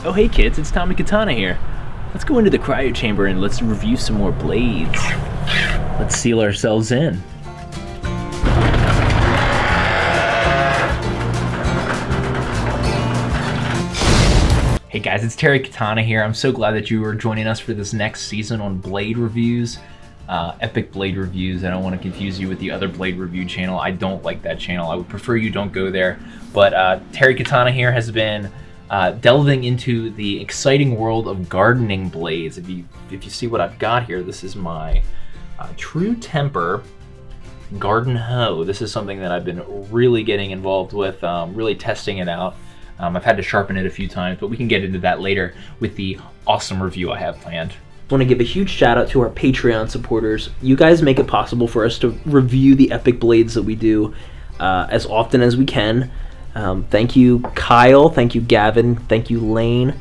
Oh hey kids, it's Tommy Katana here. Let's go into the cryo chamber and let's review some more blades. Let's seal ourselves in. Hey guys, it's Terry Katana here. I'm so glad that you are joining us for this next season on blade reviews. Epic blade reviews. I don't want to confuse you with the other blade review channel. I don't like that channel. I would prefer you don't go there. But Terry Katana here has been delving into the exciting world of gardening blades. If you see what I've got here, this is my Tru Temper Garden Hoe. This is something that I've been really getting involved with, really testing it out. I've had to sharpen it a few times, but we can get into that later with the awesome review I have planned. I want to give a huge shout out to our Patreon supporters. You guys make it possible for us to review the epic blades that we do as often as we can. Thank you, Kyle. Thank you, Gavin. Thank you, Lane.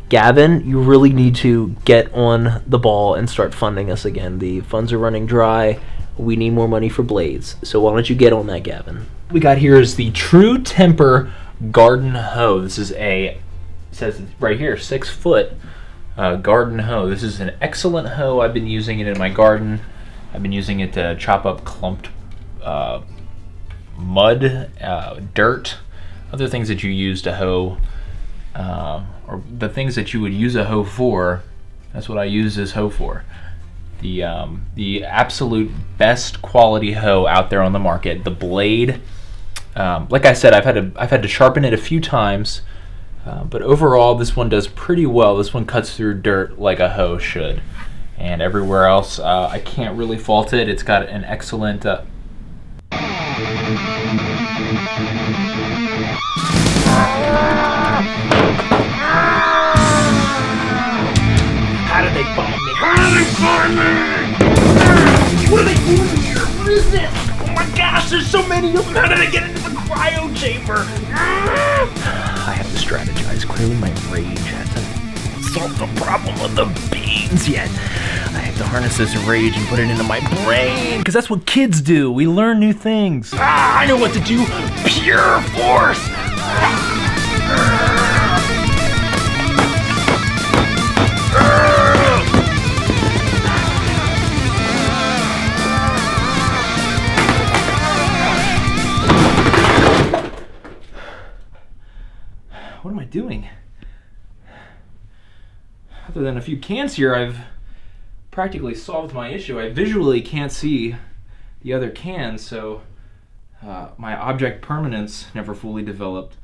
Gavin, you really need to get on the ball and start funding us again. The funds are running dry. We need more money for blades. So why don't you get on that, Gavin? What we got here is the Tru Temper Garden Hoe. This is it says right here, 6-foot garden hoe. This is an excellent hoe. I've been using it in my garden. I've been using it to chop up clumped mud, dirt, other things that you use to hoe, or the things that you would use a hoe for. That's what I use this hoe for. The absolute best quality hoe out there on the market. The blade, like I said, I've had to sharpen it a few times, but overall this one does pretty well. This one cuts through dirt like a hoe should, and everywhere else I can't really fault it. It's got an excellent How did they find me? What are they doing here? What is this? Oh my gosh, there's so many of them. How did I get into the cryo chamber? I have to strategize. Clearly my rage hasn't solved the problem of the beans yet. I have to harness this rage and put it into my brain, because that's what kids do. We learn new things. I know what to do. Pure force. What am I doing? Other than a few cans here, I've practically solved my issue. I visually can't see the other cans, so my object permanence never fully developed.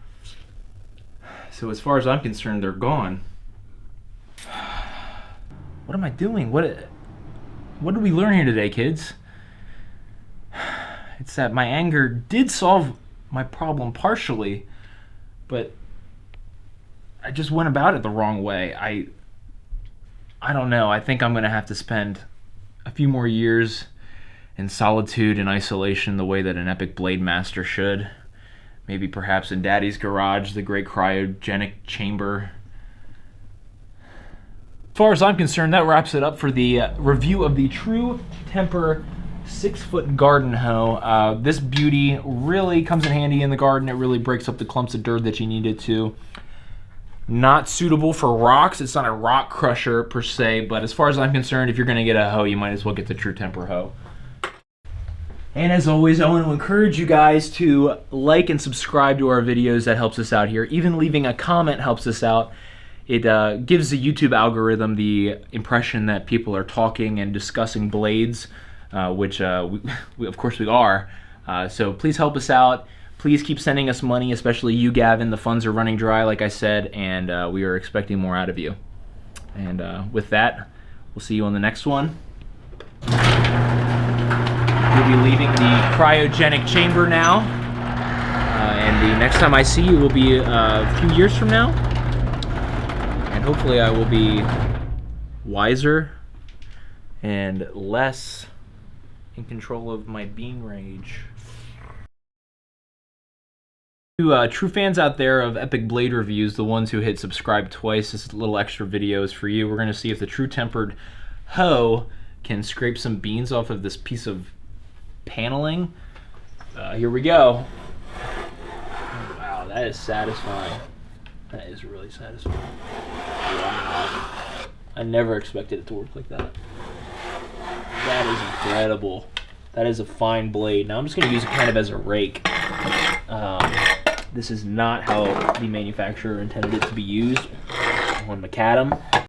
So as far as I'm concerned, they're gone. What am I doing? What did we learn here today, kids? It's that my anger did solve my problem partially, but I just went about it the wrong way. I don't know. I think I'm going to have to spend a few more years in solitude and isolation the way that an epic blade master should. Maybe perhaps in Daddy's garage, the great cryogenic chamber. As far as I'm concerned, that wraps it up for the review of the Tru Temper 6-foot garden hoe. This beauty really comes in handy in the garden. It really breaks up the clumps of dirt that you need it to. Not suitable for rocks. It's not a rock crusher per se, but as far as I'm concerned, if you're going to get a hoe, you might as well get the Tru Temper hoe. And as always, I want to encourage you guys to like and subscribe to our videos. That helps us out here. Even leaving a comment helps us out. It gives the YouTube algorithm the impression that people are talking and discussing blades, which we of course we are. So please help us out. Please keep sending us money, especially you, Gavin. The funds are running dry, like I said, and we are expecting more out of you. And with that, we'll see you on the next one. We'll be leaving the cryogenic chamber now. And the next time I see you will be a few years from now. And hopefully I will be wiser and less in control of my bean rage. To true fans out there of epic blade reviews, the ones who hit subscribe twice, this is a little extra videos for you. We're going to see if the Tru Tempered hoe can scrape some beans off of this piece of paneling. Here we go. Oh, wow, that is satisfying. That is really satisfying. Wow. I never expected it to work like that. That is incredible. That is a fine blade. Now I'm just going to use it kind of as a rake. This is not how the manufacturer intended it to be used on macadam.